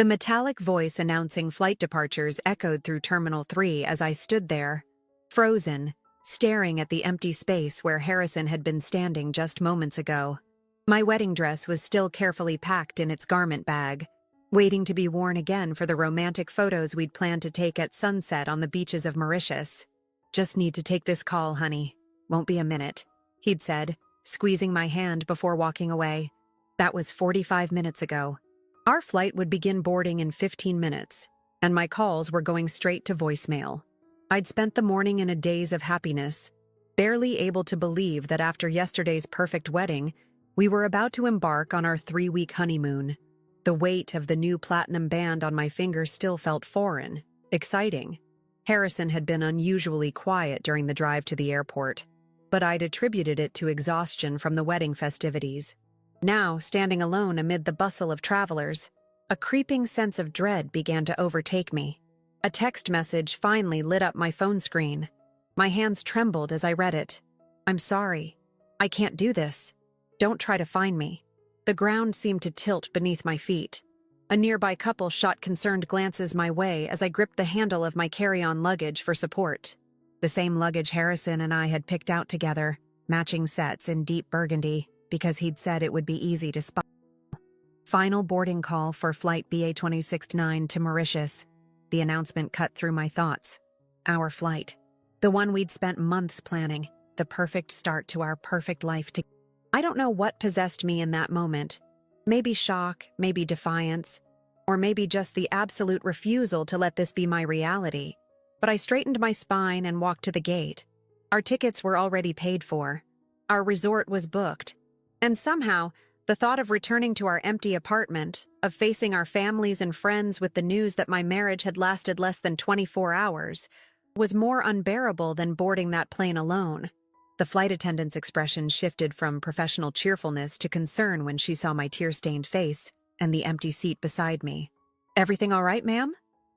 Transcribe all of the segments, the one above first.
The metallic voice announcing flight departures echoed through Terminal 3 as I stood there, frozen, staring at the empty space where Harrison had been standing just moments ago. My wedding dress was still carefully packed in its garment bag, waiting to be worn again for the romantic photos we'd planned to take at sunset on the beaches of Mauritius. "Just need to take this call, honey. Won't be a minute," he'd said, squeezing my hand before walking away. That was 45 minutes ago. Our flight would begin boarding in 15 minutes, and my calls were going straight to voicemail. I'd spent the morning in a daze of happiness, barely able to believe that after yesterday's perfect wedding, we were about to embark on our 3-week honeymoon. The weight of the new platinum band on my finger still felt foreign, exciting. Harrison had been unusually quiet during the drive to the airport, but I'd attributed it to exhaustion from the wedding festivities. Now, standing alone amid the bustle of travelers, a creeping sense of dread began to overtake me. A text message finally lit up my phone screen. My hands trembled as I read it. "I'm sorry. I can't do this. Don't try to find me." The ground seemed to tilt beneath my feet. A nearby couple shot concerned glances my way as I gripped the handle of my carry-on luggage for support. The same luggage Harrison and I had picked out together, matching sets in deep burgundy, because he'd said it would be easy to spot. Final boarding call for flight BA-269 to Mauritius. The announcement cut through my thoughts. Our flight. The one we'd spent months planning. The perfect start to our perfect life together. I don't know what possessed me in that moment. Maybe shock, maybe defiance, or maybe just the absolute refusal to let this be my reality. But I straightened my spine and walked to the gate. Our tickets were already paid for. Our resort was booked. And somehow, the thought of returning to our empty apartment, of facing our families and friends with the news that my marriage had lasted less than 24 hours, was more unbearable than boarding that plane alone. The flight attendant's expression shifted from professional cheerfulness to concern when she saw my tear-stained face and the empty seat beside me. "Everything all right, ma'am?"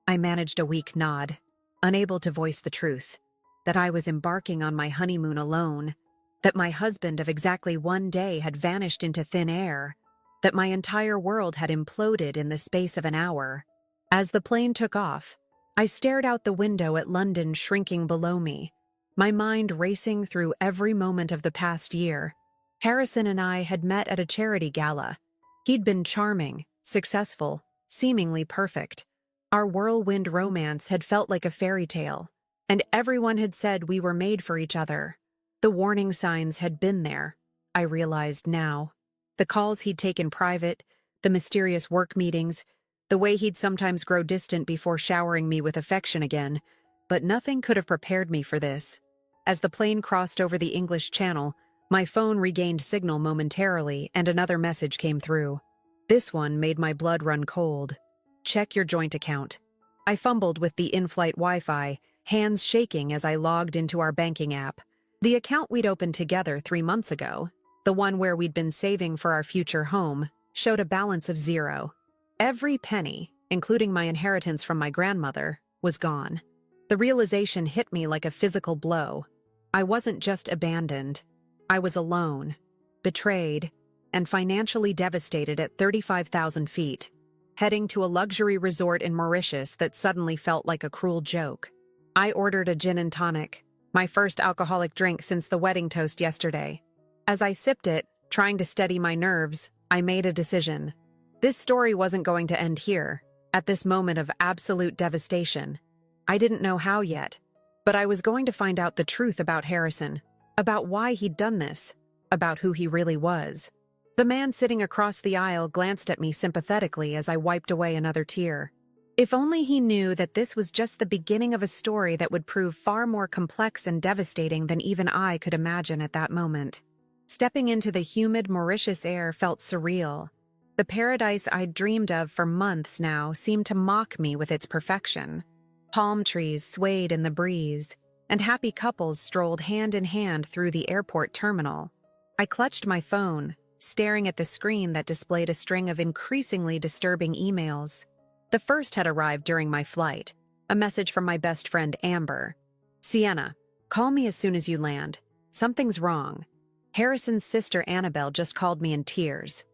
I managed a weak nod, unable to voice the truth, that I was embarking on my honeymoon alone, that my husband of exactly 1 day had vanished into thin air, that my entire world had imploded in the space of an hour. As the plane took off, I stared out the window at London shrinking below me, my mind racing through every moment of the past year. Harrison and I had met at a charity gala. He'd been charming, successful, seemingly perfect. Our whirlwind romance had felt like a fairy tale, and everyone had said we were made for each other. The warning signs had been there, I realized now. The calls he'd taken private, the mysterious work meetings, the way he'd sometimes grow distant before showering me with affection again, but nothing could have prepared me for this. As the plane crossed over the English Channel, my phone regained signal momentarily and another message came through. This one made my blood run cold. "Check your joint account." I fumbled with the in-flight Wi-Fi, hands shaking as I logged into our banking app. The account we'd opened together 3 months ago, the one where we'd been saving for our future home, showed a balance of 0. Every penny, including my inheritance from my grandmother, was gone. The realization hit me like a physical blow. I wasn't just abandoned. I was alone, betrayed, and financially devastated at 35,000 feet, heading to a luxury resort in Mauritius that suddenly felt like a cruel joke. I ordered a gin and tonic, my first alcoholic drink since the wedding toast yesterday. As I sipped it, trying to steady my nerves, I made a decision. This story wasn't going to end here, at this moment of absolute devastation. I didn't know how yet, but I was going to find out the truth about Harrison, about why he'd done this, about who he really was. The man sitting across the aisle glanced at me sympathetically as I wiped away another tear. If only he knew that this was just the beginning of a story that would prove far more complex and devastating than even I could imagine at that moment. Stepping into the humid Mauritius air felt surreal. The paradise I'd dreamed of for months now seemed to mock me with its perfection. Palm trees swayed in the breeze, and happy couples strolled hand in hand through the airport terminal. I clutched my phone, staring at the screen that displayed a string of increasingly disturbing emails. The first had arrived during my flight, a message from my best friend Amber. "Sienna, call me as soon as you land. Something's wrong. Harrison's sister Annabelle just called me in tears."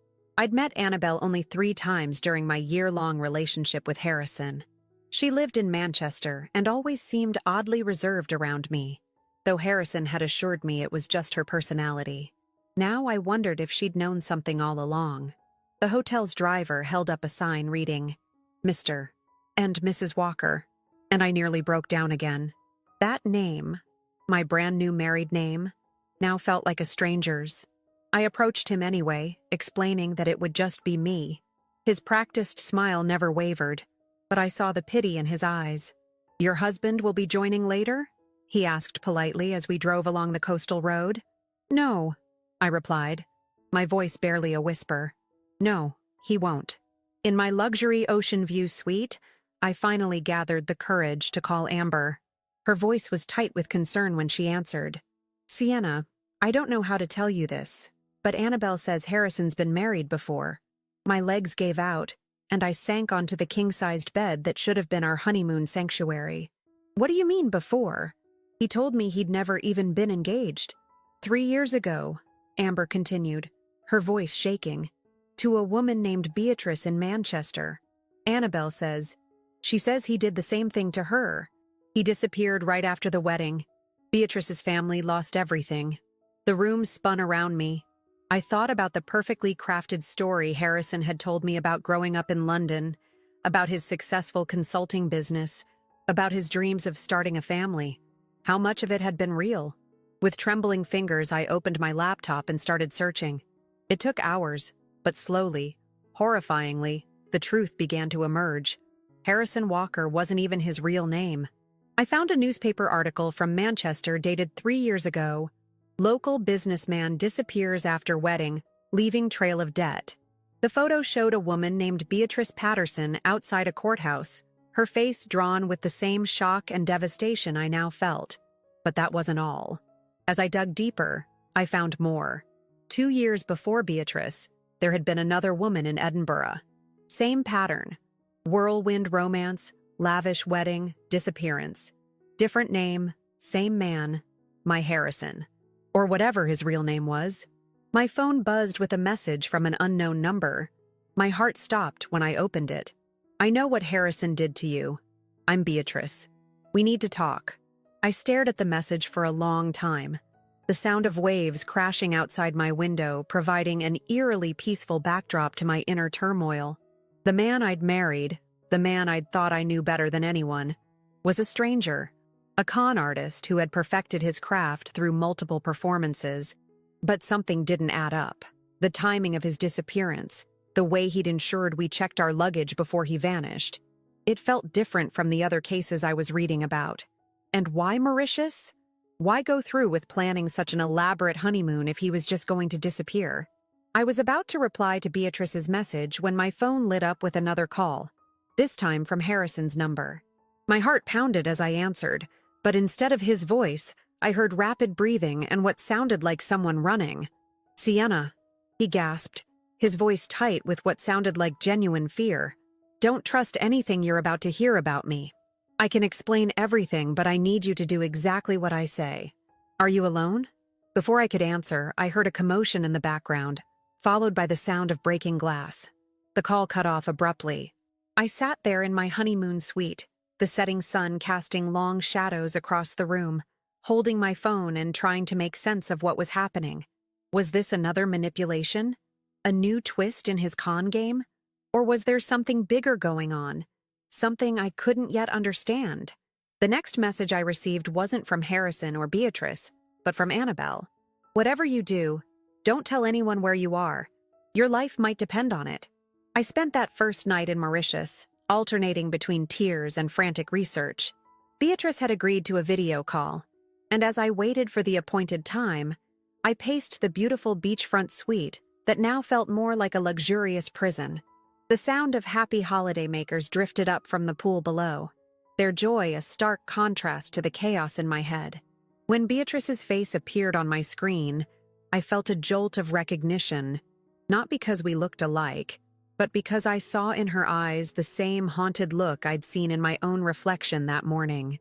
I'd met Annabelle only 3 times during my year-long relationship with Harrison. She lived in Manchester and always seemed oddly reserved around me, though Harrison had assured me it was just her personality. Now I wondered if she'd known something all along. The hotel's driver held up a sign reading, Mr. and Mrs. Walker, and I nearly broke down again. That name, my brand new married name, now felt like a stranger's. I approached him anyway, explaining that it would just be me. His practiced smile never wavered, but I saw the pity in his eyes. "Your husband will be joining later?" he asked politely as we drove along the coastal road. "No," I replied, my voice barely a whisper. "No, he won't." In my luxury ocean view suite, I finally gathered the courage to call Amber. Her voice was tight with concern when she answered. "Sienna, I don't know how to tell you this, but Annabelle says Harrison's been married before." My legs gave out, and I sank onto the king-sized bed that should have been our honeymoon sanctuary. "What do you mean, before?" "He told me he'd never even been engaged. 3 years ago," Amber continued, her voice shaking, "to a woman named Beatrice in Manchester. Annabelle says. She says he did the same thing to her. He disappeared right after the wedding. Beatrice's family lost everything." The room spun around me. I thought about the perfectly crafted story Harrison had told me about growing up in London, about his successful consulting business, about his dreams of starting a family. How much of it had been real? With trembling fingers, I opened my laptop and started searching. It took hours, but slowly, horrifyingly, the truth began to emerge. Harrison Walker wasn't even his real name. I found a newspaper article from Manchester dated 3 years ago. "Local businessman disappears after wedding, leaving trail of debt." The photo showed a woman named Beatrice Patterson outside a courthouse, her face drawn with the same shock and devastation I now felt. But that wasn't all. As I dug deeper, I found more. 2 years before Beatrice, there had been another woman in Edinburgh. Same pattern. Whirlwind romance, lavish wedding, disappearance. Different name, same man, my Harrison. Or whatever his real name was. My phone buzzed with a message from an unknown number. My heart stopped when I opened it. "I know what Harrison did to you. I'm Beatrice. We need to talk." I stared at the message for a long time. The sound of waves crashing outside my window providing an eerily peaceful backdrop to my inner turmoil. The man I'd married, the man I'd thought I knew better than anyone, was a stranger. A con artist who had perfected his craft through multiple performances. But something didn't add up. The timing of his disappearance, the way he'd ensured we checked our luggage before he vanished. It felt different from the other cases I was reading about. And why Mauritius? Why go through with planning such an elaborate honeymoon if he was just going to disappear? I was about to reply to Beatrice's message when my phone lit up with another call, this time from Harrison's number. My heart pounded as I answered, but instead of his voice, I heard rapid breathing and what sounded like someone running. "Sienna," he gasped, his voice tight with what sounded like genuine fear. "Don't trust anything you're about to hear about me. I can explain everything, but I need you to do exactly what I say. Are you alone?" Before I could answer, I heard a commotion in the background, followed by the sound of breaking glass. The call cut off abruptly. I sat there in my honeymoon suite, the setting sun casting long shadows across the room, holding my phone and trying to make sense of what was happening. Was this another manipulation? A new twist in his con game? Or was there something bigger going on? Something I couldn't yet understand? The next message I received wasn't from Harrison or Beatrice, but from Annabelle. "Whatever you do, don't tell anyone where you are. Your life might depend on it." I spent that first night in Mauritius, alternating between tears and frantic research. Beatrice had agreed to a video call, and as I waited for the appointed time, I paced the beautiful beachfront suite that now felt more like a luxurious prison. The sound of happy holidaymakers drifted up from the pool below, their joy a stark contrast to the chaos in my head. When Beatrice's face appeared on my screen, I felt a jolt of recognition, not because we looked alike, but because I saw in her eyes the same haunted look I'd seen in my own reflection that morning.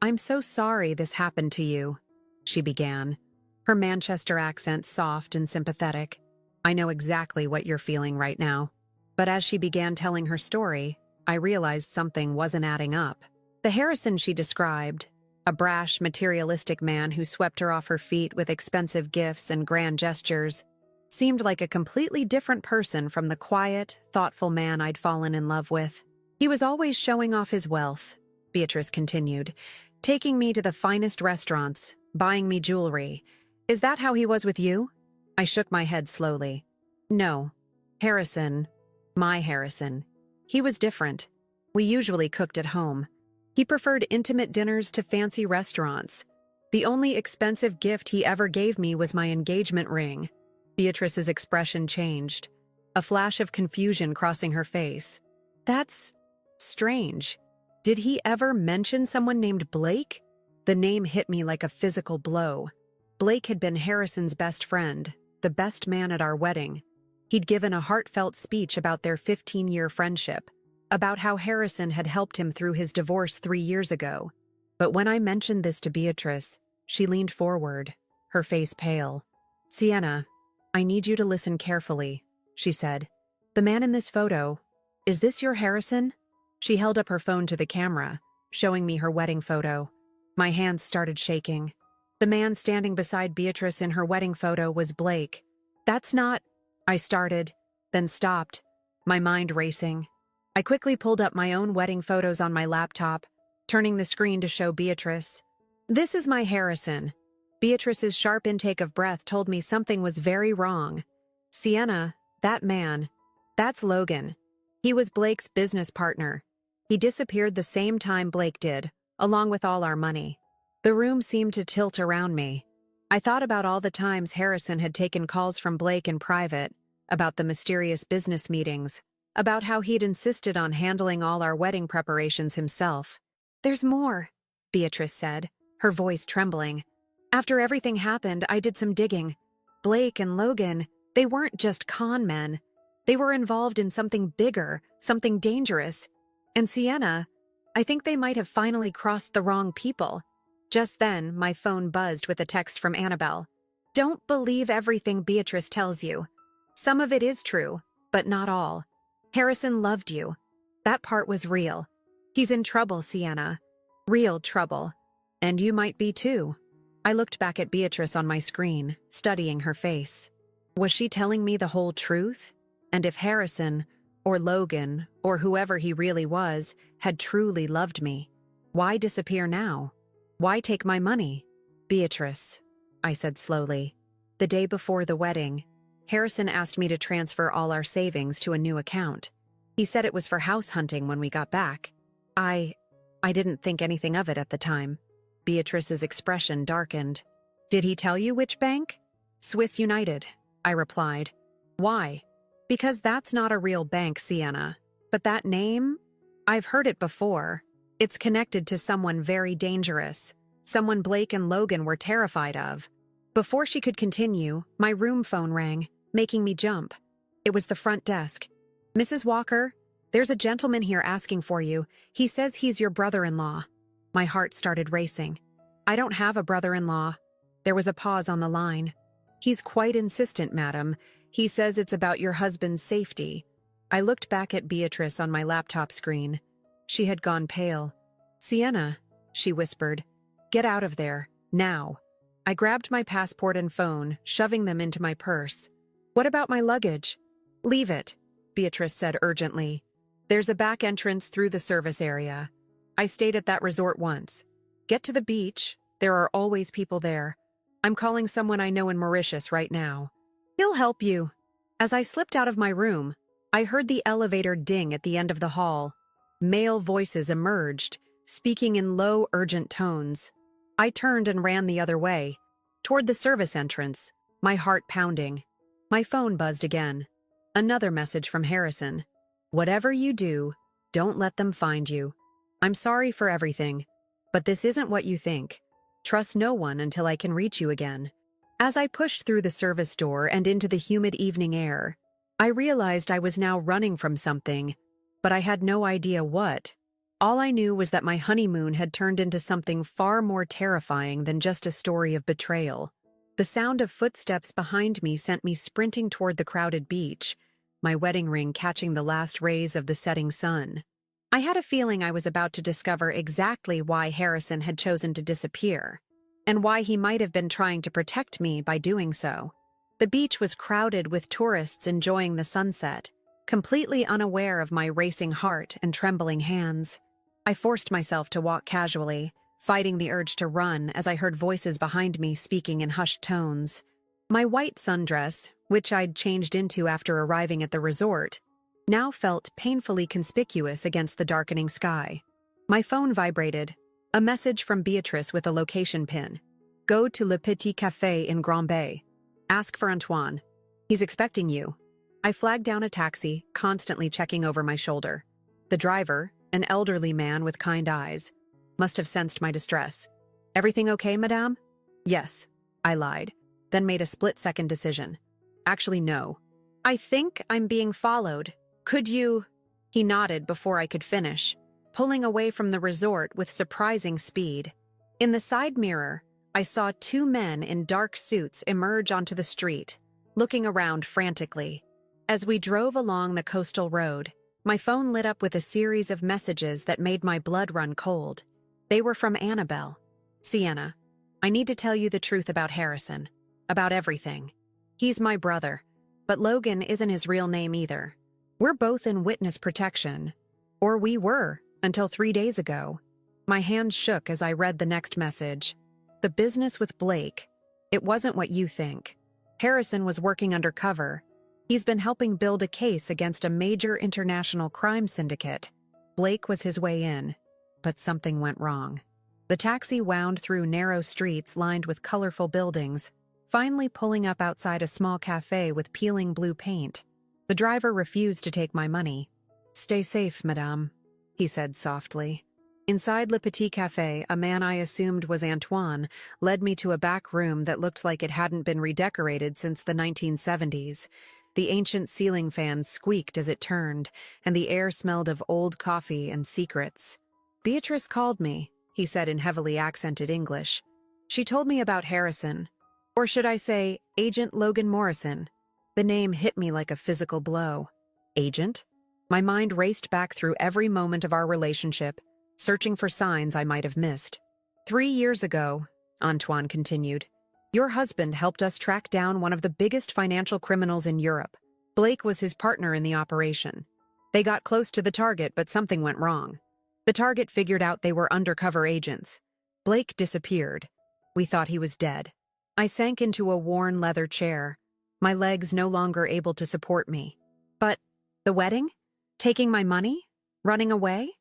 "I'm so sorry this happened to you," she began, her Manchester accent soft and sympathetic. I know exactly what you're feeling right now. But as she began telling her story, I realized something wasn't adding up. The Harrison she described, a brash, materialistic man who swept her off her feet with expensive gifts and grand gestures, seemed like a completely different person from the quiet, thoughtful man I'd fallen in love with. He was always showing off his wealth, Beatrice continued, taking me to the finest restaurants, buying me jewelry. Is that how he was with you? I shook my head slowly. No. Harrison, my Harrison. He was different. We usually cooked at home. He preferred intimate dinners to fancy restaurants. The only expensive gift he ever gave me was my engagement ring. Beatrice's expression changed, a flash of confusion crossing her face. That's strange. Did he ever mention someone named Blake? The name hit me like a physical blow. Blake had been Harrison's best friend, the best man at our wedding. He'd given a heartfelt speech about their 15-year friendship, about how Harrison had helped him through his divorce 3 years ago. But when I mentioned this to Beatrice, she leaned forward, her face pale. Sienna, I need you to listen carefully, she said. The man in this photo, is this your Harrison? She held up her phone to the camera, showing me her wedding photo. My hands started shaking. The man standing beside Beatrice in her wedding photo was Blake. That's not... I started, then stopped, my mind racing. I quickly pulled up my own wedding photos on my laptop, turning the screen to show Beatrice. This is my Harrison. Beatrice's sharp intake of breath told me something was very wrong. Sienna, that man, that's Logan. He was Blake's business partner. He disappeared the same time Blake did, along with all our money. The room seemed to tilt around me. I thought about all the times Harrison had taken calls from Blake in private, about the mysterious business meetings, about how he'd insisted on handling all our wedding preparations himself. There's more, Beatrice said, her voice trembling. After everything happened, I did some digging. Blake and Logan, they weren't just con men. They were involved in something bigger, something dangerous. And Sienna, I think they might have finally crossed the wrong people. Just then, my phone buzzed with a text from Annabelle. Don't believe everything Beatrice tells you. Some of it is true, but not all. Harrison loved you. That part was real. He's in trouble, Sienna. Real trouble. And you might be too. I looked back at Beatrice on my screen, studying her face. Was she telling me the whole truth? And if Harrison, or Logan, or whoever he really was, had truly loved me, why disappear now? Why take my money? Beatrice, I said slowly. The day before the wedding, Harrison asked me to transfer all our savings to a new account. He said it was for house hunting when we got back. I didn't think anything of it at the time. Beatrice's expression darkened. Did he tell you which bank? Swiss United, I replied. Why? Because that's not a real bank, Sienna. But that name? I've heard it before. It's connected to someone very dangerous. Someone Blake and Logan were terrified of. Before she could continue, my room phone rang, making me jump. It was the front desk. Mrs. Walker, there's a gentleman here asking for you. He says he's your brother-in-law. My heart started racing. I don't have a brother-in-law. There was a pause on the line. He's quite insistent, madam. He says it's about your husband's safety. I looked back at Beatrice on my laptop screen. She had gone pale. Sienna, she whispered, get out of there, now. I grabbed my passport and phone, shoving them into my purse. What about my luggage? Leave it, Beatrice said urgently. There's a back entrance through the service area. I stayed at that resort once. Get to the beach. There are always people there. I'm calling someone I know in Mauritius right now. He'll help you. As I slipped out of my room, I heard the elevator ding at the end of the hall. Male voices emerged, speaking in low, urgent tones. I turned and ran the other way, toward the service entrance, my heart pounding. My phone buzzed again. Another message from Harrison. Whatever you do, don't let them find you. I'm sorry for everything, but this isn't what you think. Trust no one until I can reach you again. As I pushed through the service door and into the humid evening air, I realized I was now running from something, but I had no idea what. All I knew was that my honeymoon had turned into something far more terrifying than just a story of betrayal. The sound of footsteps behind me sent me sprinting toward the crowded beach, my wedding ring catching the last rays of the setting sun. I had a feeling I was about to discover exactly why Harrison had chosen to disappear, and why he might have been trying to protect me by doing so. The beach was crowded with tourists enjoying the sunset, completely unaware of my racing heart and trembling hands. I forced myself to walk casually, fighting the urge to run as I heard voices behind me speaking in hushed tones. My white sundress, which I'd changed into after arriving at the resort, now felt painfully conspicuous against the darkening sky. My phone vibrated. A message from Beatrice with a location pin. Go to Le Petit Café in Grand Bay. Ask for Antoine. He's expecting you. I flagged down a taxi, constantly checking over my shoulder. The driver, an elderly man with kind eyes, must have sensed my distress. Everything okay, madame? Yes, I lied, then made a split-second decision. Actually, no. I think I'm being followed. Could you? He nodded before I could finish, pulling away from the resort with surprising speed. In the side mirror, I saw two men in dark suits emerge onto the street, looking around frantically. As we drove along the coastal road, my phone lit up with a series of messages that made my blood run cold. They were from Annabelle. Sienna, I need to tell you the truth about Harrison. About everything. He's my brother, but Logan isn't his real name either. We're both in witness protection. Or we were, until 3 days ago. My hands shook as I read the next message. The business with Blake. It wasn't what you think. Harrison was working undercover. He's been helping build a case against a major international crime syndicate. Blake was his way in, but something went wrong. The taxi wound through narrow streets lined with colorful buildings, finally pulling up outside a small cafe with peeling blue paint. The driver refused to take my money. Stay safe, madame, he said softly. Inside Le Petit Café, a man I assumed was Antoine led me to a back room that looked like it hadn't been redecorated since the 1970s. The ancient ceiling fan squeaked as it turned, and the air smelled of old coffee and secrets. Beatrice called me, he said in heavily accented English. She told me about Harrison. Or should I say, Agent Logan Morrison. The name hit me like a physical blow. Agent? My mind raced back through every moment of our relationship, searching for signs I might have missed. 3 years ago, Antoine continued, your husband helped us track down one of the biggest financial criminals in Europe. Blake was his partner in the operation. They got close to the target, but something went wrong. The target figured out they were undercover agents. Blake disappeared. We thought he was dead. I sank into a worn leather chair, my legs no longer able to support me. But the wedding? Taking my money? Running away?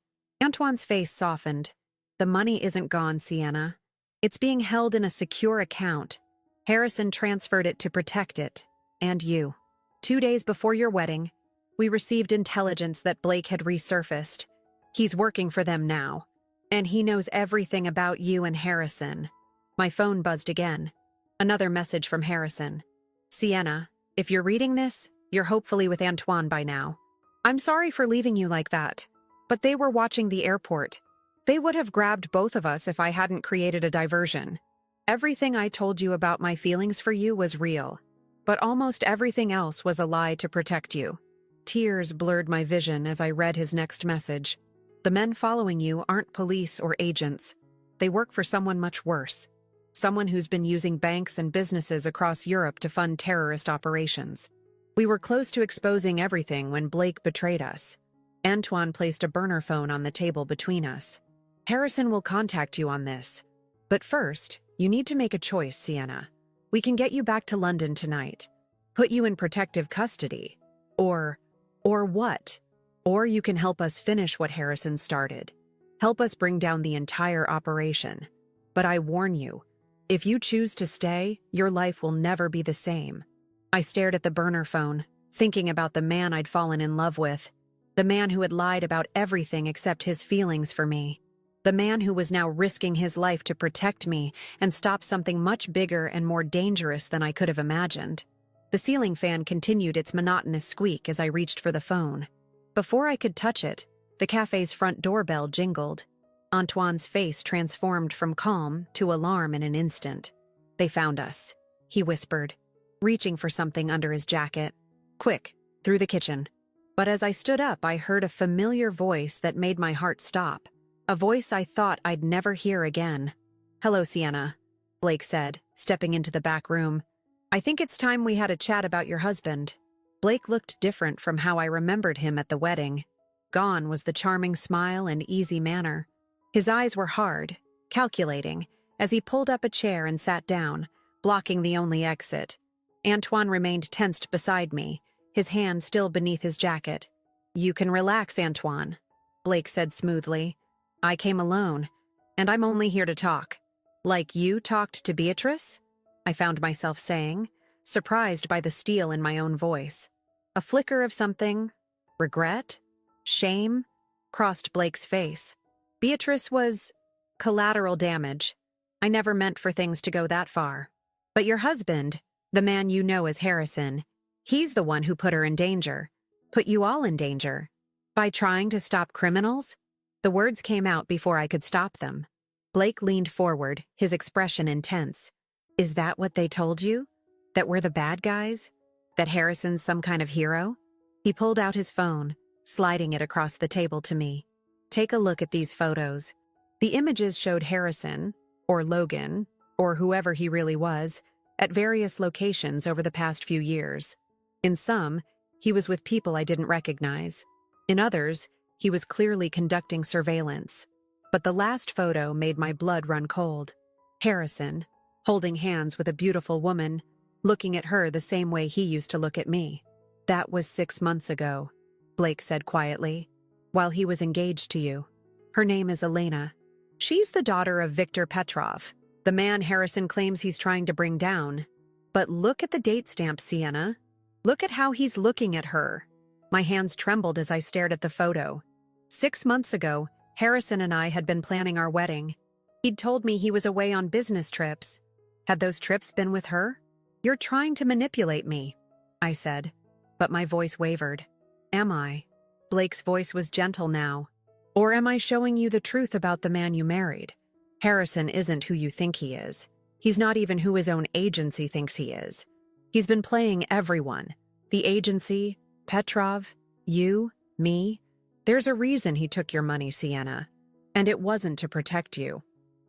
Antoine's face softened. The money isn't gone, Sienna. It's being held in a secure account. Harrison transferred it to protect it, and you. 2 days before your wedding, we received intelligence that Blake had resurfaced. He's working for them now, and he knows everything about you and Harrison. My phone buzzed again. Another message from Harrison. Sienna, if you're reading this, you're hopefully with Antoine by now. I'm sorry for leaving you like that, but they were watching the airport. They would have grabbed both of us if I hadn't created a diversion. Everything I told you about my feelings for you was real, but almost everything else was a lie to protect you. Tears blurred my vision as I read his next message. The men following you aren't police or agents. They work for someone much worse. Someone who's been using banks and businesses across Europe to fund terrorist operations. We were close to exposing everything when Blake betrayed us. Antoine placed a burner phone on the table between us. Harrison will contact you on this. But first, you need to make a choice, Sienna. We can get you back to London tonight. Put you in protective custody. Or what? Or you can help us finish what Harrison started. Help us bring down the entire operation. But I warn you, if you choose to stay, your life will never be the same. I stared at the burner phone, thinking about the man I'd fallen in love with. The man who had lied about everything except his feelings for me. The man who was now risking his life to protect me and stop something much bigger and more dangerous than I could have imagined. The ceiling fan continued its monotonous squeak as I reached for the phone. Before I could touch it, the cafe's front doorbell jingled. Antoine's face transformed from calm to alarm in an instant. They found us. he whispered, reaching for something under his jacket. Quick, through the kitchen. But as I stood up, I heard a familiar voice that made my heart stop. A voice I thought I'd never hear again. Hello, Sienna, Blake said, stepping into the back room. I think it's time we had a chat about your husband. Blake looked different from how I remembered him at the wedding. Gone was the charming smile and easy manner. His eyes were hard, calculating, as he pulled up a chair and sat down, blocking the only exit. Antoine remained tensed beside me, his hand still beneath his jacket. You can relax, Antoine, Blake said smoothly. I came alone, and I'm only here to talk. Like you talked to Beatrice? I found myself saying, surprised by the steel in my own voice. A flicker of something, regret, shame, crossed Blake's face. Beatrice was collateral damage. I never meant for things to go that far. But your husband, the man you know as Harrison, he's the one who put her in danger, put you all in danger. By trying to stop criminals? The words came out before I could stop them. Blake leaned forward, his expression intense. Is that what they told you? That we're the bad guys? That Harrison's some kind of hero? He pulled out his phone, sliding it across the table to me. Take a look at these photos. The images showed Harrison, or Logan, or whoever he really was, at various locations over the past few years. In some, he was with people I didn't recognize. In others, he was clearly conducting surveillance. But the last photo made my blood run cold. Harrison, holding hands with a beautiful woman, looking at her the same way he used to look at me. That was 6 months ago, Blake said quietly, while he was engaged to you. Her name is Elena. She's the daughter of Victor Petrov, the man Harrison claims he's trying to bring down. But look at the date stamp, Sienna. Look at how he's looking at her. My hands trembled as I stared at the photo. 6 months ago, Harrison and I had been planning our wedding. He'd told me he was away on business trips. Had those trips been with her? You're trying to manipulate me, I said, but my voice wavered. Am I? Blake's voice was gentle now. Or am I showing you the truth about the man you married? Harrison isn't who you think he is. He's not even who his own agency thinks he is. He's been playing everyone. The agency, Petrov, you, me. There's a reason he took your money, Sienna. And it wasn't to protect you.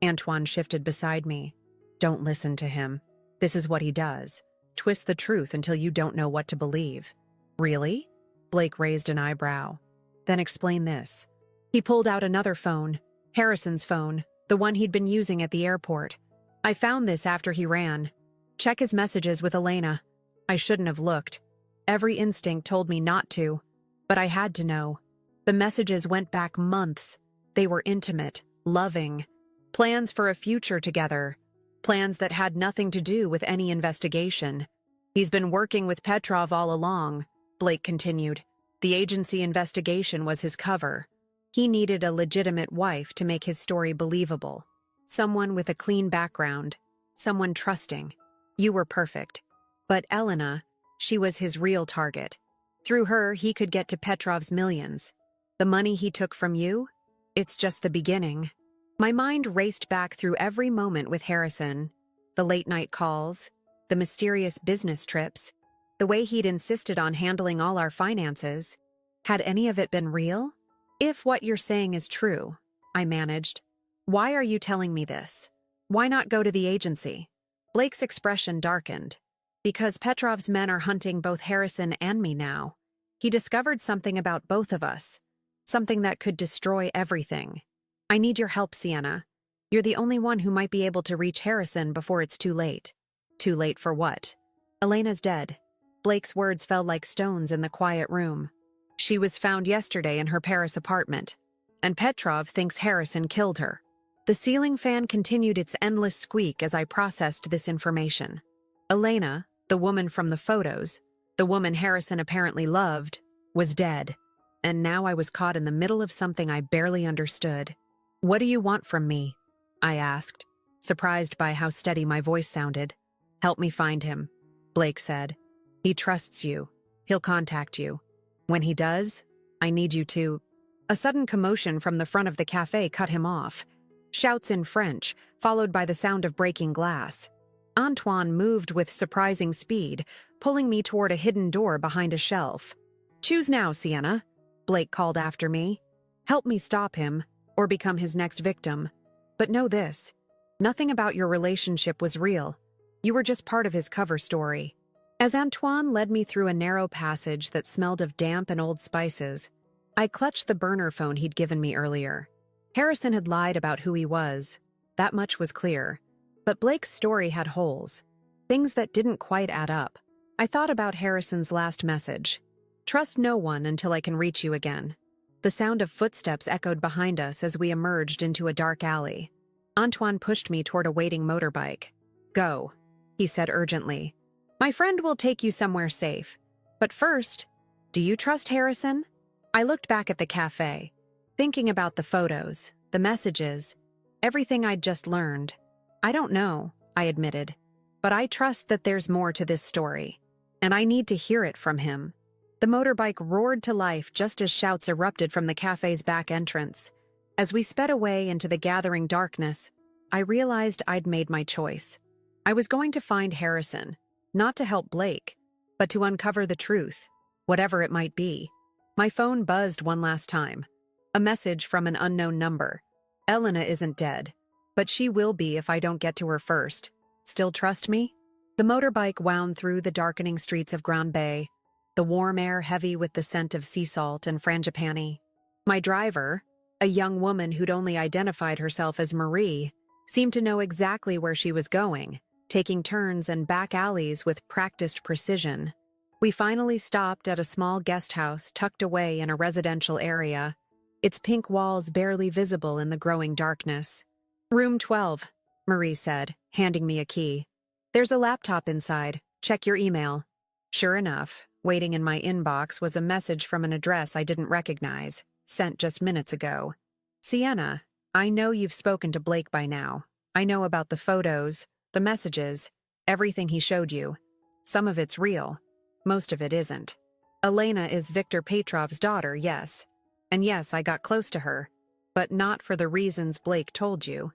Antoine shifted beside me. Don't listen to him. This is what he does. Twist the truth until you don't know what to believe. Really? Blake raised an eyebrow. Then explain this. He pulled out another phone, Harrison's phone, the one he'd been using at the airport. I found this after he ran. Check his messages with Elena. I shouldn't have looked. Every instinct told me not to, but I had to know. The messages went back months. They were intimate, loving. Plans for a future together. Plans that had nothing to do with any investigation. He's been working with Petrov all along, Blake continued. The agency investigation was his cover. He needed a legitimate wife to make his story believable. Someone with a clean background. Someone trusting. You were perfect. But Elena, she was his real target. Through her, he could get to Petrov's millions. The money he took from you? It's just the beginning. My mind raced back through every moment with Harrison. The late-night calls, the mysterious business trips, the way he'd insisted on handling all our finances. Had any of it been real? If what you're saying is true, I managed. Why are you telling me this? Why not go to the agency? Blake's expression darkened. Because Petrov's men are hunting both Harrison and me now. He discovered something about both of us. Something that could destroy everything. I need your help, Sienna. You're the only one who might be able to reach Harrison before it's too late. Too late for what? Elena's dead. Blake's words fell like stones in the quiet room. She was found yesterday in her Paris apartment, and Petrov thinks Harrison killed her. The ceiling fan continued its endless squeak as I processed this information. Elena, the woman from the photos, the woman Harrison apparently loved, was dead. And now I was caught in the middle of something I barely understood. What do you want from me? I asked, surprised by how steady my voice sounded. Help me find him, Blake said. He trusts you. He'll contact you. When he does, I need you to... A sudden commotion from the front of the cafe cut him off. Shouts in French, followed by the sound of breaking glass. Antoine moved with surprising speed, pulling me toward a hidden door behind a shelf. "Choose now, Sienna," Blake called after me. "Help me stop him, or become his next victim. But know this, nothing about your relationship was real. You were just part of his cover story." As Antoine led me through a narrow passage that smelled of damp and old spices, I clutched the burner phone he'd given me earlier. Harrison had lied about who he was. That much was clear. But Blake's story had holes, things that didn't quite add up. I thought about Harrison's last message. "Trust no one until I can reach you again." The sound of footsteps echoed behind us as we emerged into a dark alley. Antoine pushed me toward a waiting motorbike. "Go," he said urgently. "My friend will take you somewhere safe. But first, do you trust Harrison?" I looked back at the cafe, thinking about the photos, the messages, everything I'd just learned. "I don't know," I admitted, "but I trust that there's more to this story, and I need to hear it from him." The motorbike roared to life just as shouts erupted from the cafe's back entrance. As we sped away into the gathering darkness, I realized I'd made my choice. I was going to find Harrison, not to help Blake, but to uncover the truth, whatever it might be. My phone buzzed one last time. A message from an unknown number. "Elena isn't dead, but she will be if I don't get to her first. Still trust me?" The motorbike wound through the darkening streets of Grand Bay, the warm air heavy with the scent of sea salt and frangipani. My driver, a young woman who'd only identified herself as Marie, seemed to know exactly where she was going, taking turns and back alleys with practiced precision. We finally stopped at a small guest house tucked away in a residential area, its pink walls barely visible in the growing darkness. "Room 12, Marie said, handing me a key. "There's a laptop inside. Check your email." Sure enough, waiting in my inbox was a message from an address I didn't recognize, sent just minutes ago. "Sienna, I know you've spoken to Blake by now. I know about the photos, the messages, everything he showed you. Some of it's real. Most of it isn't. Elena is Viktor Petrov's daughter, yes. And yes, I got close to her, but not for the reasons Blake told you.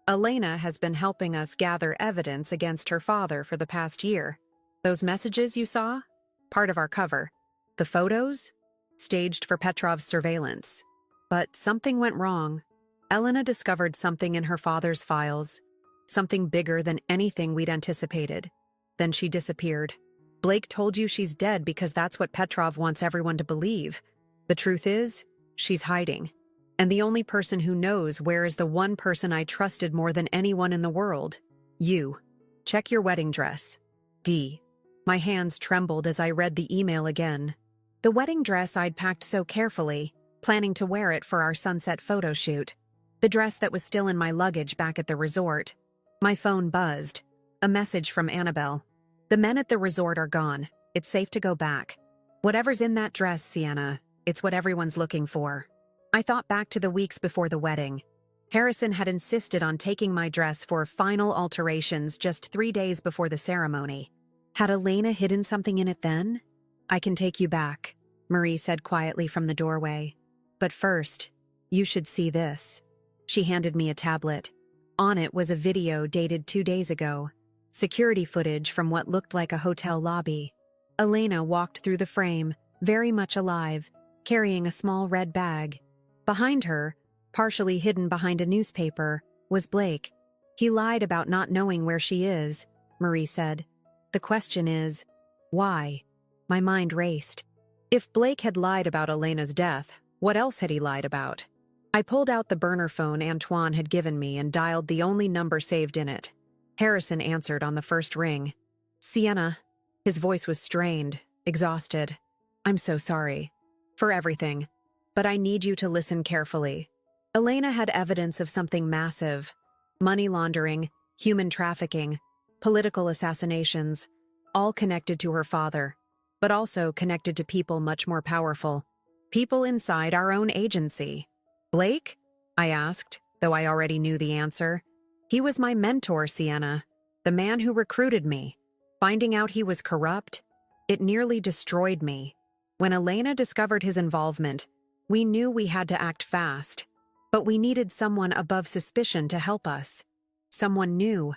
Elena has been helping us gather evidence against her father for the past year. Those messages you saw? Part of our cover. The photos? Staged for Petrov's surveillance. But something went wrong. Elena discovered something in her father's files, something bigger than anything we'd anticipated. Then she disappeared. Blake told you she's dead because that's what Petrov wants everyone to believe. The truth is, she's hiding. And the only person who knows where is the one person I trusted more than anyone in the world. You. Check your wedding dress. D. My hands trembled as I read the email again. The wedding dress I'd packed so carefully, planning to wear it for our sunset photo shoot. The dress that was still in my luggage back at the resort. My phone buzzed. A message from Annabelle. "The men at the resort are gone. It's safe to go back. Whatever's in that dress, Sienna, it's what everyone's looking for." I thought back to the weeks before the wedding. Harrison had insisted on taking my dress for final alterations just 3 days before the ceremony. Had Elena hidden something in it then? "I can take you back," Marie said quietly from the doorway. "But first, you should see this." She handed me a tablet. On it was a video dated 2 days ago. Security footage from what looked like a hotel lobby. Elena walked through the frame, very much alive, carrying a small red bag. Behind her, partially hidden behind a newspaper, was Blake. "He lied about not knowing where she is," Marie said. "The question is, why?" My mind raced. If Blake had lied about Elena's death, what else had he lied about? I pulled out the burner phone Antoine had given me and dialed the only number saved in it. Harrison answered on the first ring. "Sienna." His voice was strained, exhausted. "I'm so sorry. For everything. But I need you to listen carefully. Elena had evidence of something massive. Money laundering, human trafficking, political assassinations, all connected to her father, but also connected to people much more powerful. People inside our own agency." "Blake?" I asked, though I already knew the answer. "He was my mentor, Sienna, the man who recruited me. Finding out he was corrupt, it nearly destroyed me. When Elena discovered his involvement, we knew we had to act fast. But we needed someone above suspicion to help us. Someone new.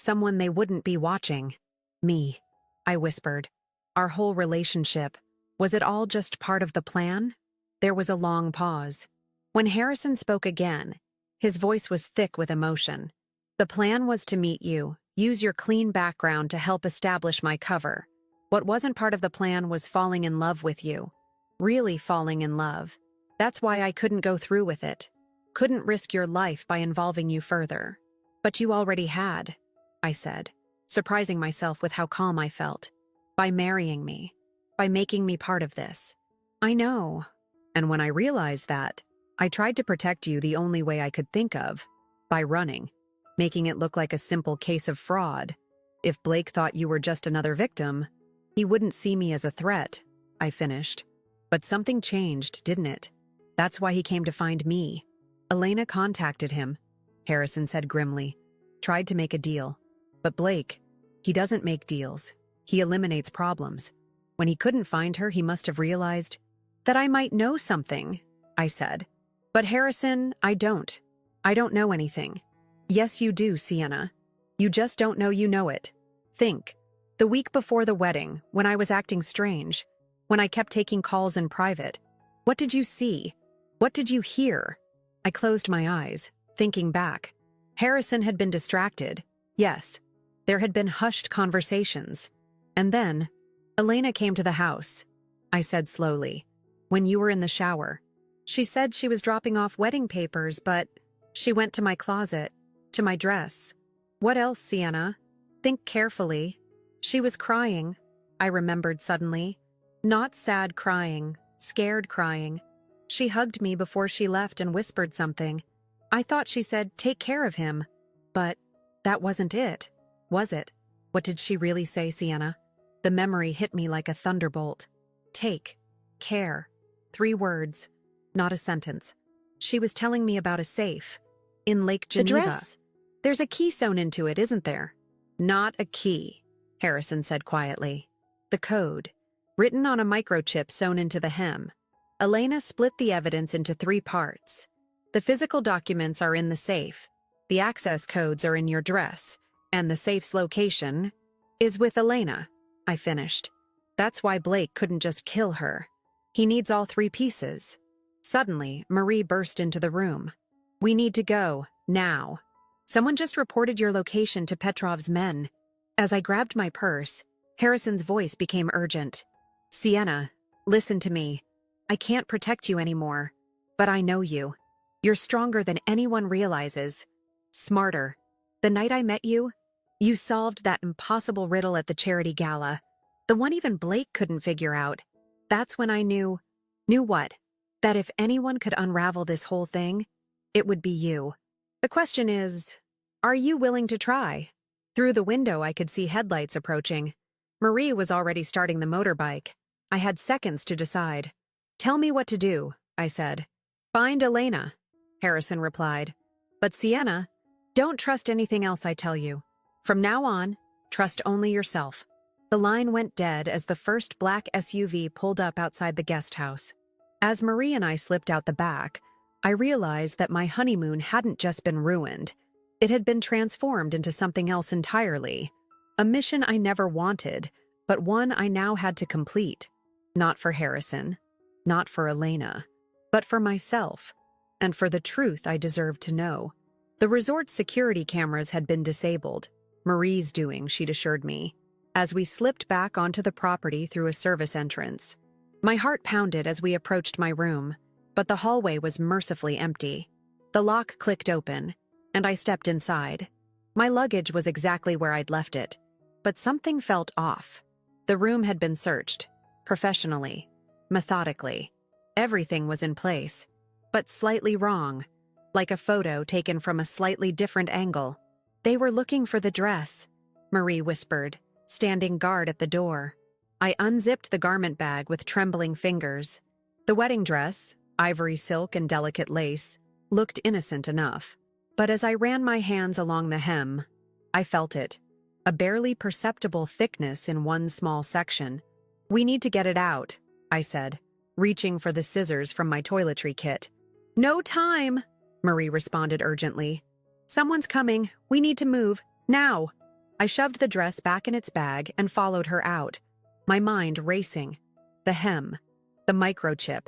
Someone they wouldn't be watching. Me, I whispered. Our whole relationship. Was it all just part of the plan? There was a long pause. When Harrison spoke again, his voice was thick with emotion. The plan was to meet you, use your clean background to help establish my cover. What wasn't part of the plan was falling in love with you. Really falling in love. That's why I couldn't go through with it. Couldn't risk your life by involving you further. But you already had, I said, surprising myself with how calm I felt. By marrying me. By making me part of this. I know. And when I realized that, I tried to protect you the only way I could think of. By running. Making it look like a simple case of fraud. If Blake thought you were just another victim, he wouldn't see me as a threat, I finished. But something changed, didn't it? That's why he came to find me. Elena contacted him, Harrison said grimly. Tried to make a deal. But Blake, he doesn't make deals. He eliminates problems. When he couldn't find her, he must have realized that I might know something, I said. But Harrison, I don't. I don't know anything. Yes, you do, Sienna. You just don't know you know it. Think. The week before the wedding, when I was acting strange, when I kept taking calls in private, what did you see? What did you hear? I closed my eyes, thinking back. Harrison had been distracted. Yes. There had been hushed conversations. And then, Elena came to the house, I said slowly, when you were in the shower. She said she was dropping off wedding papers, but she went to my closet, to my dress. What else, Sienna? Think carefully. She was crying, I remembered suddenly. Not sad crying, scared crying. She hugged me before she left and whispered something. I thought she said, take care of him. But that wasn't it, was it? What did she really say, Sienna? The memory hit me like a thunderbolt. Take care. 3 words, not a sentence. She was telling me about a safe in Lake Geneva. The dress? There's a key sewn into it, isn't there? Not a key, Harrison said quietly. The code, written on a microchip sewn into the hem. Elena split the evidence into 3 parts. The physical documents are in the safe. The access codes are in your dress. And the safe's location is with Elena, I finished. That's why Blake couldn't just kill her. He needs all 3 pieces. Suddenly, Marie burst into the room. We need to go, now. Someone just reported your location to Petrov's men. As I grabbed my purse, Harrison's voice became urgent. Sienna, listen to me. I can't protect you anymore. But I know you. You're stronger than anyone realizes. Smarter. The night I met you, you solved that impossible riddle at the charity gala. The one even Blake couldn't figure out. That's when I knew. Knew what? That if anyone could unravel this whole thing, it would be you. The question is, are you willing to try? Through the window I could see headlights approaching. Marie was already starting the motorbike. I had seconds to decide. Tell me what to do, I said. Find Elena, Harrison replied. But Sienna, don't trust anything else I tell you. From now on, trust only yourself. The line went dead as the first black SUV pulled up outside the guest house. As Marie and I slipped out the back, I realized that my honeymoon hadn't just been ruined. It had been transformed into something else entirely. A mission I never wanted, but one I now had to complete. Not for Harrison, not for Elena, but for myself, and for the truth I deserved to know. The resort's security cameras had been disabled. Marie's doing, she'd assured me, as we slipped back onto the property through a service entrance. My heart pounded as we approached my room, but the hallway was mercifully empty. The lock clicked open, and I stepped inside. My luggage was exactly where I'd left it, but something felt off. The room had been searched, professionally, methodically. Everything was in place, but slightly wrong, like a photo taken from a slightly different angle. They were looking for the dress, Marie whispered, standing guard at the door. I unzipped the garment bag with trembling fingers. The wedding dress, ivory silk and delicate lace, looked innocent enough. But as I ran my hands along the hem, I felt it, a barely perceptible thickness in one small section. We need to get it out, I said, reaching for the scissors from my toiletry kit. No time, Marie responded urgently. Someone's coming. We need to move. Now. I shoved the dress back in its bag and followed her out, my mind racing. The hem, the microchip,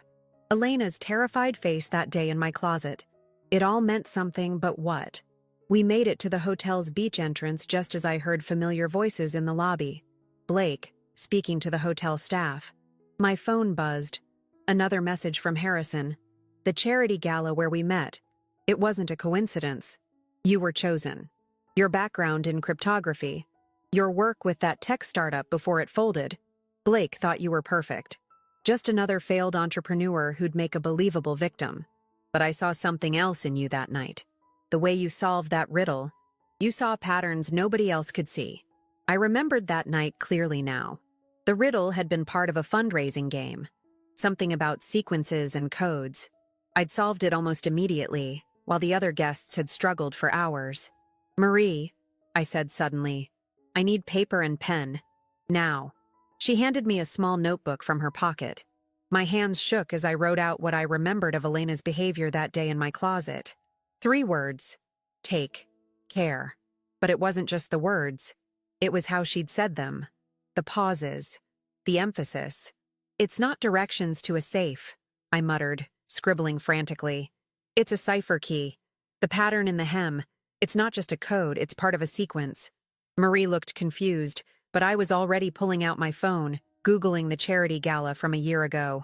Elena's terrified face that day in my closet. It all meant something, but what? We made it to the hotel's beach entrance just as I heard familiar voices in the lobby. Blake, speaking to the hotel staff. My phone buzzed. Another message from Harrison. The charity gala where we met. It wasn't a coincidence. You were chosen. Your background in cryptography. Your work with that tech startup before it folded. Blake thought you were perfect. Just another failed entrepreneur who'd make a believable victim. But I saw something else in you that night. The way you solved that riddle. You saw patterns nobody else could see. I remembered that night clearly now. The riddle had been part of a fundraising game. Something about sequences and codes. I'd solved it almost immediately, while the other guests had struggled for hours. Marie, I said suddenly, I need paper and pen. Now. She handed me a small notebook from her pocket. My hands shook as I wrote out what I remembered of Elena's behavior that day in my closet. 3 words. Take care. But it wasn't just the words. It was how she'd said them. The pauses. The emphasis. It's not directions to a safe, I muttered, scribbling frantically. It's a cipher key. The pattern in the hem. It's not just a code, it's part of a sequence. Marie looked confused, but I was already pulling out my phone, Googling the charity gala from a year ago.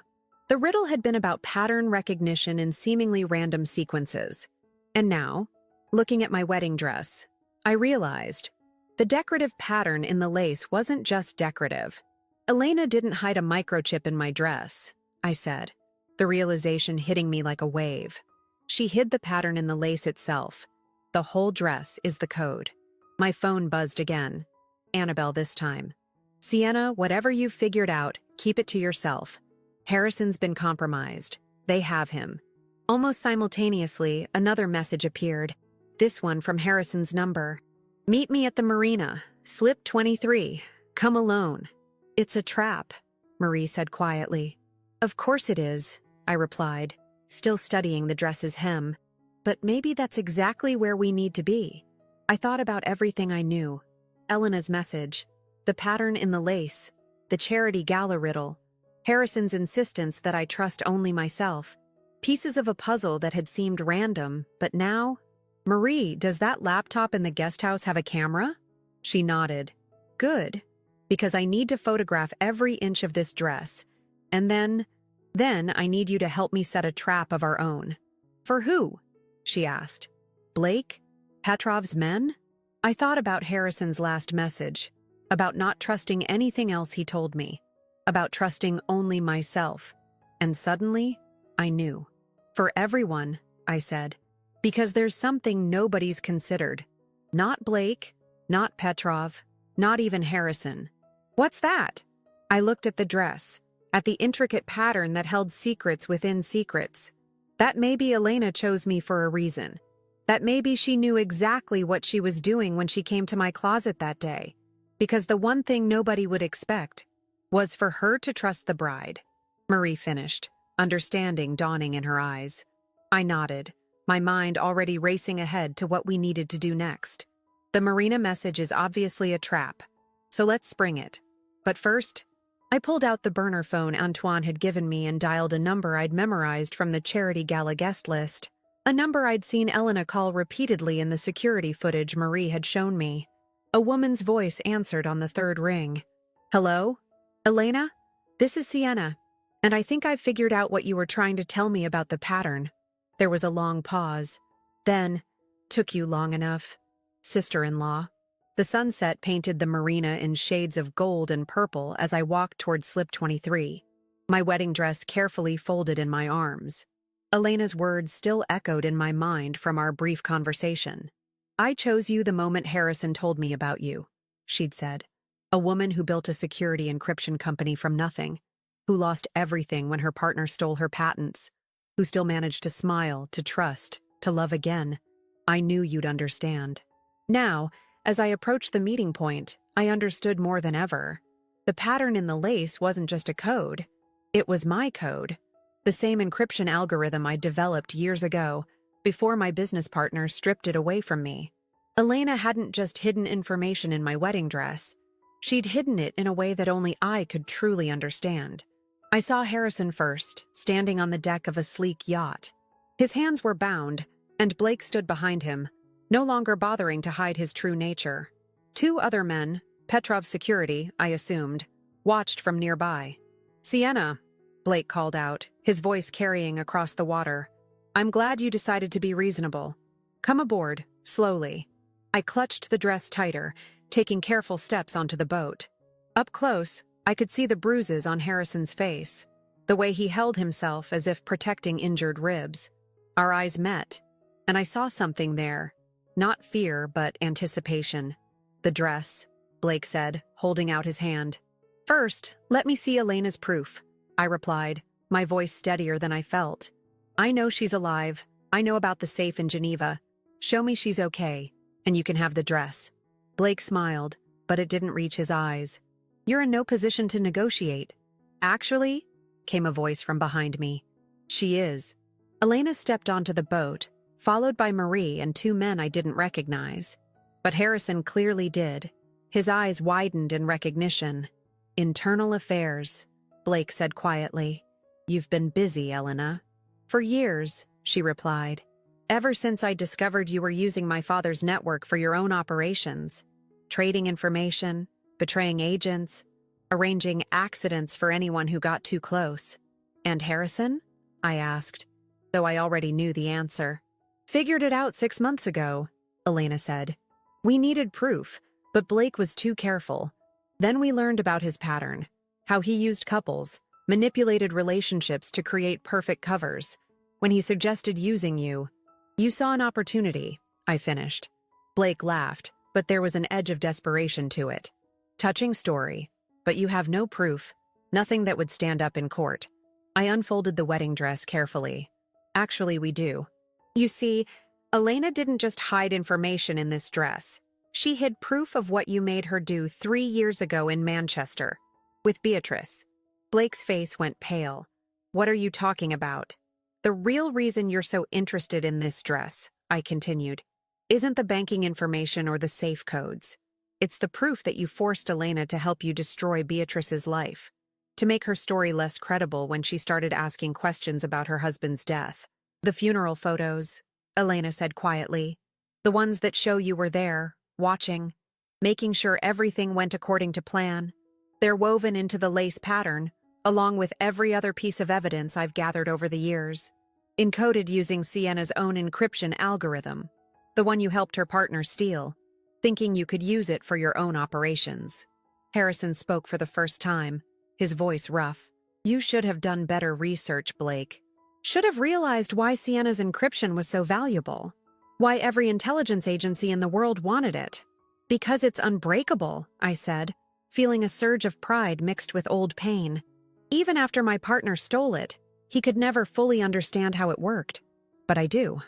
The riddle had been about pattern recognition in seemingly random sequences. And now, looking at my wedding dress, I realized the decorative pattern in the lace wasn't just decorative. Elena didn't hide a microchip in my dress, I said, the realization hitting me like a wave. She hid the pattern in the lace itself. The whole dress is the code. My phone buzzed again. Annabelle this time. Sienna, whatever you've figured out, keep it to yourself. Harrison's been compromised. They have him. Almost simultaneously, another message appeared. This one from Harrison's number. Meet me at the marina. Slip 23. Come alone. It's a trap, Marie said quietly. Of course it is, I replied, still studying the dress's hem. But maybe that's exactly where we need to be. I thought about everything I knew. Elena's message, the pattern in the lace, the charity gala riddle, Harrison's insistence that I trust only myself, pieces of a puzzle that had seemed random, but now... Marie, does that laptop in the guest house have a camera? She nodded. Good, because I need to photograph every inch of this dress. And then I need you to help me set a trap of our own. For who? She asked. Blake? Petrov's men? I thought about Harrison's last message, about not trusting anything else he told me, about trusting only myself. And suddenly, I knew. For everyone, I said, because there's something nobody's considered. Not Blake, not Petrov, not even Harrison. What's that? I looked at the dress, at the intricate pattern that held secrets within secrets. That maybe Elena chose me for a reason. That maybe she knew exactly what she was doing when she came to my closet that day. Because the one thing nobody would expect was for her to trust the bride. Marie finished, understanding dawning in her eyes. I nodded, my mind already racing ahead to what we needed to do next. The marina message is obviously a trap, so let's spring it. But first, I pulled out the burner phone Antoine had given me and dialed a number I'd memorized from the charity gala guest list. A number I'd seen Elena call repeatedly in the security footage Marie had shown me. A woman's voice answered on the 3rd ring. Hello? Elena? This is Sienna, and I think I've figured out what you were trying to tell me about the pattern. There was a long pause. Then, took you long enough. Sister-in-law. The sunset painted the marina in shades of gold and purple as I walked toward Slip 23, my wedding dress carefully folded in my arms. Elena's words still echoed in my mind from our brief conversation. I chose you the moment Harrison told me about you, she'd said. A woman who built a security encryption company from nothing, who lost everything when her partner stole her patents, who still managed to smile, to trust, to love again. I knew you'd understand. Now, as I approached the meeting point, I understood more than ever. The pattern in the lace wasn't just a code. It was my code. The same encryption algorithm I developed years ago, before my business partner stripped it away from me. Elena hadn't just hidden information in my wedding dress. She'd hidden it in a way that only I could truly understand. I saw Harrison first, standing on the deck of a sleek yacht. His hands were bound, and Blake stood behind him, no longer bothering to hide his true nature. Two other men, Petrov's security, I assumed, watched from nearby. "Sienna," Blake called out, his voice carrying across the water. "I'm glad you decided to be reasonable. Come aboard, slowly." I clutched the dress tighter, taking careful steps onto the boat. Up close, I could see the bruises on Harrison's face, the way he held himself as if protecting injured ribs. Our eyes met, and I saw something there. Not fear, but anticipation. "The dress," Blake said, holding out his hand. "First, let me see Elena's proof," I replied, my voice steadier than I felt. "I know she's alive. I know about the safe in Geneva. Show me she's okay, and you can have the dress." Blake smiled, but it didn't reach his eyes. "You're in no position to negotiate." "Actually," came a voice from behind me. "She is." Elena stepped onto the boat, followed by Marie and two men I didn't recognize. But Harrison clearly did. His eyes widened in recognition. "Internal affairs," Blake said quietly. "You've been busy, Elena." "For years," she replied. "Ever since I discovered you were using my father's network for your own operations. Trading information, betraying agents, arranging accidents for anyone who got too close." "And Harrison?" I asked, though I already knew the answer. "Figured it out 6 months ago," Elena said. "We needed proof, but Blake was too careful. Then we learned about his pattern, how he used couples, manipulated relationships to create perfect covers. When he suggested using you, you saw an opportunity," I finished. Blake laughed, but there was an edge of desperation to it. "Touching story, but you have no proof, nothing that would stand up in court." I unfolded the wedding dress carefully. "Actually, we do. You see, Elena didn't just hide information in this dress. She hid proof of what you made her do 3 years ago in Manchester, with Beatrice." Blake's face went pale. "What are you talking about?" "The real reason you're so interested in this dress," I continued, "isn't the banking information or the safe codes. It's the proof that you forced Elena to help you destroy Beatrice's life, to make her story less credible when she started asking questions about her husband's death. The funeral photos," Elena said quietly, "the ones that show you were there, watching, making sure everything went according to plan. They're woven into the lace pattern, along with every other piece of evidence I've gathered over the years, encoded using Sienna's own encryption algorithm, the one you helped her partner steal, thinking you could use it for your own operations." Harrison spoke for the first time, his voice rough. "You should have done better research, Blake. Should have realized why Sienna's encryption was so valuable. Why every intelligence agency in the world wanted it. Because it's unbreakable," I said, feeling a surge of pride mixed with old pain. "Even after my partner stole it, he could never fully understand how it worked. But I do.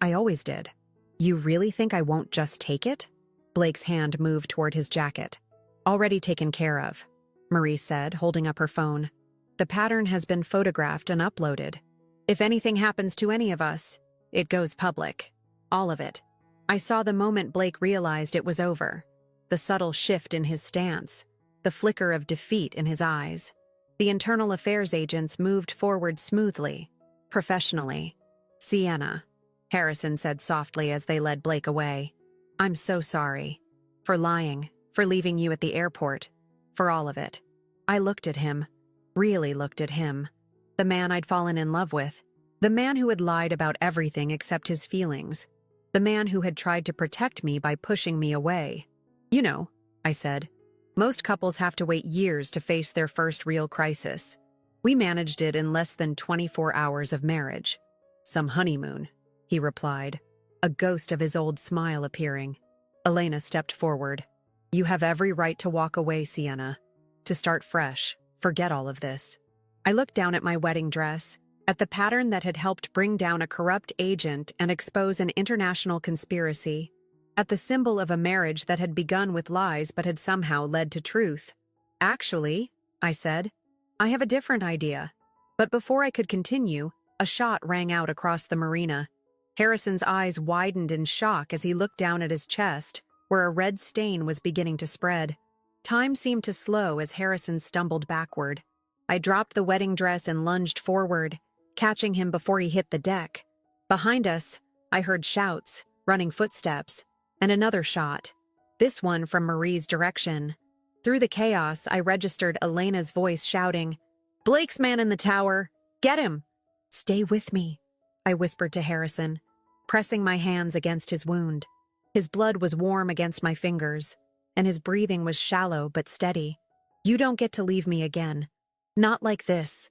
I always did." "You really think I won't just take it?" Blake's hand moved toward his jacket. "Already taken care of," Marie said, holding up her phone. "The pattern has been photographed and uploaded. If anything happens to any of us, it goes public. All of it." I saw the moment Blake realized it was over. The subtle shift in his stance, the flicker of defeat in his eyes. The internal affairs agents moved forward smoothly, professionally. "Sienna," Harrison said softly as they led Blake away. "I'm so sorry. For lying, for leaving you at the airport, for all of it." I looked at him, really looked at him. The man I'd fallen in love with. The man who had lied about everything except his feelings. The man who had tried to protect me by pushing me away. "You know," I said, "most couples have to wait years to face their first real crisis. We managed it in less than 24 hours of marriage." "Some honeymoon," he replied, a ghost of his old smile appearing. Elena stepped forward. "You have every right to walk away, Sienna. To start fresh, forget all of this." I looked down at my wedding dress, at the pattern that had helped bring down a corrupt agent and expose an international conspiracy, at the symbol of a marriage that had begun with lies but had somehow led to truth. "Actually," I said, "I have a different idea." But before I could continue, a shot rang out across the marina. Harrison's eyes widened in shock as he looked down at his chest, where a red stain was beginning to spread. Time seemed to slow as Harrison stumbled backward. I dropped the wedding dress and lunged forward, catching him before he hit the deck. Behind us, I heard shouts, running footsteps, and another shot, this one from Marie's direction. Through the chaos, I registered Elena's voice shouting, "Blake's man in the tower! Get him!" "Stay with me," I whispered to Harrison, pressing my hands against his wound. His blood was warm against my fingers, and his breathing was shallow but steady. "You don't get to leave me again. Not like this."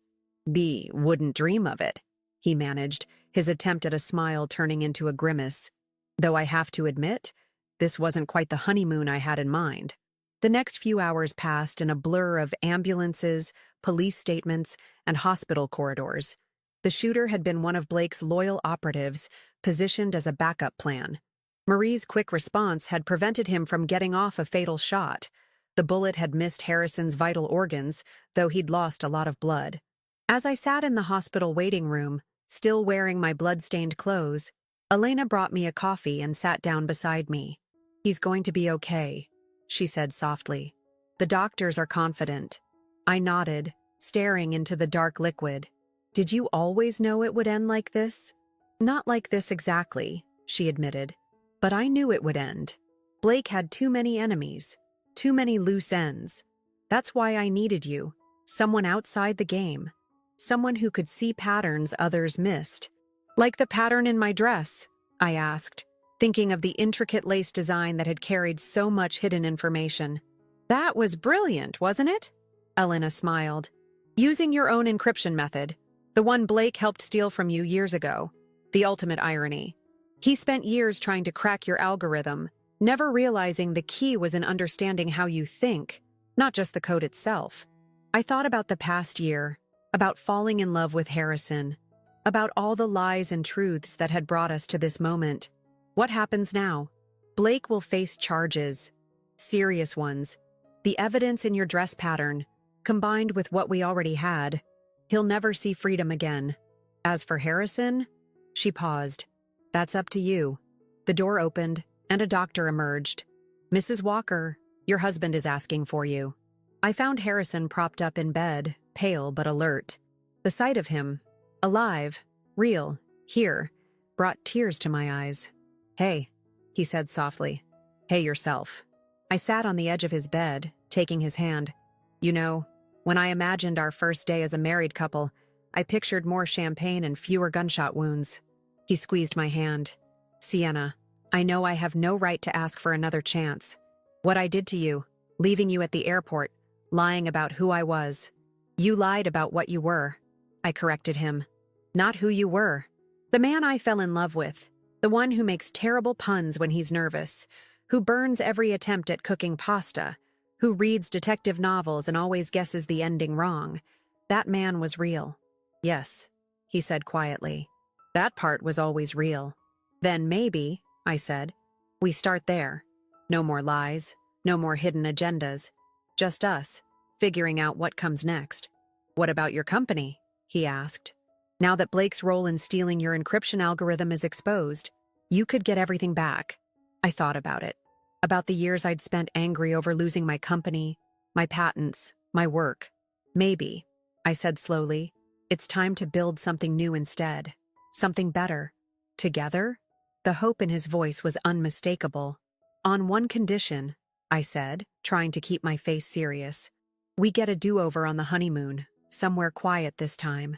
"B wouldn't dream of it," he managed, his attempt at a smile turning into a grimace. Though I have to admit, this wasn't quite the honeymoon I had in mind. The next few hours passed in a blur of ambulances, police statements, and hospital corridors. The shooter had been one of Blake's loyal operatives, positioned as a backup plan. Marie's quick response had prevented him from getting off a fatal shot. The bullet had missed Harrison's vital organs, though he'd lost a lot of blood. As I sat in the hospital waiting room, still wearing my blood-stained clothes, Elena brought me a coffee and sat down beside me. "He's going to be okay," she said softly. "The doctors are confident." I nodded, staring into the dark liquid. "Did you always know it would end like this?" "Not like this exactly," she admitted. "But I knew it would end. Blake had too many enemies, too many loose ends. That's why I needed you, someone outside the game, someone who could see patterns others missed." "Like the pattern in my dress?" I asked, thinking of the intricate lace design that had carried so much hidden information. "That was brilliant, wasn't it?" Elena smiled. "Using your own encryption method, the one Blake helped steal from you years ago. The ultimate irony. He spent years trying to crack your algorithm, never realizing the key was in understanding how you think, not just the code itself." I thought about the past year, about falling in love with Harrison, about all the lies and truths that had brought us to this moment. What happens now? Blake will face charges, serious ones. The evidence in your dress pattern, combined with what we already had, he'll never see freedom again. As for Harrison, she paused. "That's up to you." The door opened, and a doctor emerged. "Mrs. Walker, your husband is asking for you." I found Harrison propped up in bed, pale but alert. The sight of him, alive, real, here, brought tears to my eyes. "Hey," he said softly. "Hey yourself." I sat on the edge of his bed, taking his hand. "You know, when I imagined our first day as a married couple, I pictured more champagne and fewer gunshot wounds." He squeezed my hand. "Sienna, I know I have no right to ask for another chance. What I did to you, leaving you at the airport, lying about who I was. You lied about what you were." I corrected him. "Not who you were. The man I fell in love with. The one who makes terrible puns when he's nervous, who burns every attempt at cooking pasta, who reads detective novels and always guesses the ending wrong. That man was real." "Yes," he said quietly. "That part was always real." "Then maybe," I said, "we start there. No more lies, no more hidden agendas. Just us, figuring out what comes next." "What about your company?" he asked. "Now that Blake's role in stealing your encryption algorithm is exposed, you could get everything back." I thought about it. About the years I'd spent angry over losing my company, my patents, my work. "Maybe," I said slowly, "it's time to build something new instead. Something better. Together?" The hope in his voice was unmistakable. "On one condition," I said, trying to keep my face serious. "We get a do-over on the honeymoon, somewhere quiet this time.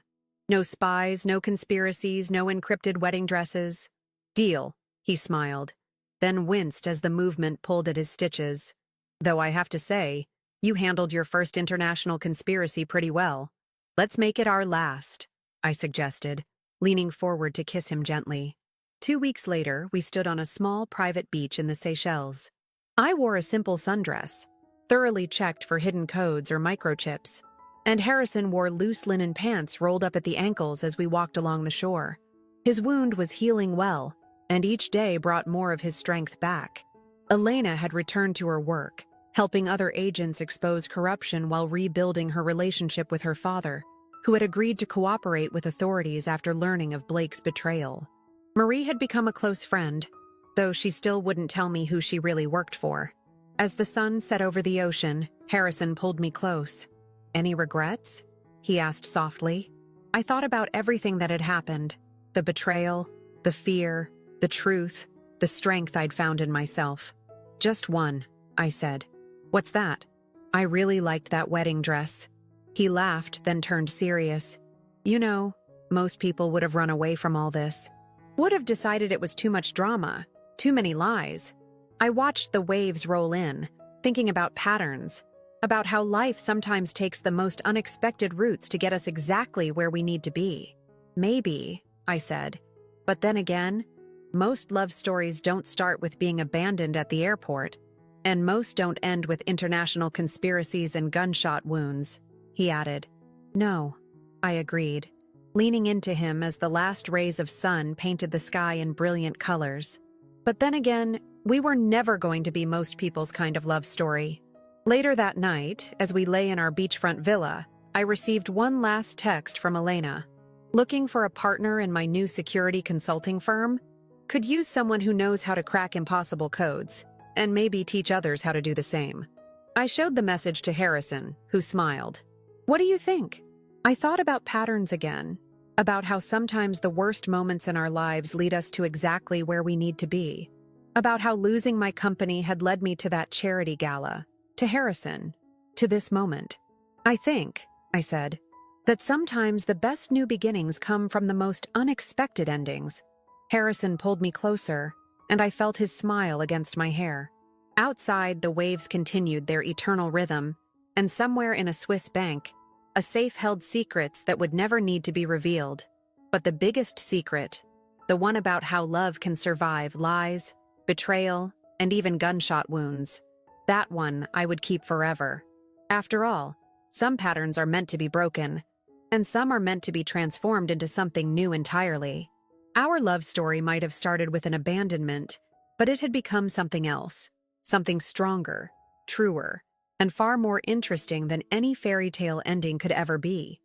No spies, no conspiracies, no encrypted wedding dresses." "Deal," he smiled, then winced as the movement pulled at his stitches. "Though I have to say, you handled your first international conspiracy pretty well. Let's make it our last," I suggested, leaning forward to kiss him gently. 2 weeks later, we stood on a small private beach in the Seychelles. I wore a simple sundress, thoroughly checked for hidden codes or microchips, and Harrison wore loose linen pants rolled up at the ankles as we walked along the shore. His wound was healing well, and each day brought more of his strength back. Elena had returned to her work, helping other agents expose corruption while rebuilding her relationship with her father, who had agreed to cooperate with authorities after learning of Blake's betrayal. Marie had become a close friend, though she still wouldn't tell me who she really worked for. As the sun set over the ocean, Harrison pulled me close. "Any regrets?" he asked softly. I thought about everything that had happened. The betrayal, the fear, the truth, the strength I'd found in myself. "Just one," I said. "What's that?" "I really liked that wedding dress." He laughed, then turned serious. "You know, most people would have run away from all this. Would have decided it was too much drama, too many lies." I watched the waves roll in, thinking about patterns, about how life sometimes takes the most unexpected routes to get us exactly where we need to be. "Maybe," I said. "But then again, most love stories don't start with being abandoned at the airport, and most don't end with international conspiracies and gunshot wounds," he added. "No," I agreed, leaning into him as the last rays of sun painted the sky in brilliant colors. But then again, we were never going to be most people's kind of love story. Later that night, as we lay in our beachfront villa, I received one last text from Elena. "Looking for a partner in my new security consulting firm? Could use someone who knows how to crack impossible codes, and maybe teach others how to do the same." I showed the message to Harrison, who smiled. "What do you think?" I thought about patterns again, about how sometimes the worst moments in our lives lead us to exactly where we need to be, about how losing my company had led me to that charity gala, to Harrison, to this moment. "I think," I said, "that sometimes the best new beginnings come from the most unexpected endings." Harrison pulled me closer, and I felt his smile against my hair. Outside, the waves continued their eternal rhythm, and somewhere in a Swiss bank, a safe held secrets that would never need to be revealed. But the biggest secret, the one about how love can survive lies, betrayal, and even gunshot wounds, that one I would keep forever. After all, some patterns are meant to be broken, and some are meant to be transformed into something new entirely. Our love story might have started with an abandonment, but it had become something else, something stronger, truer, and far more interesting than any fairy tale ending could ever be.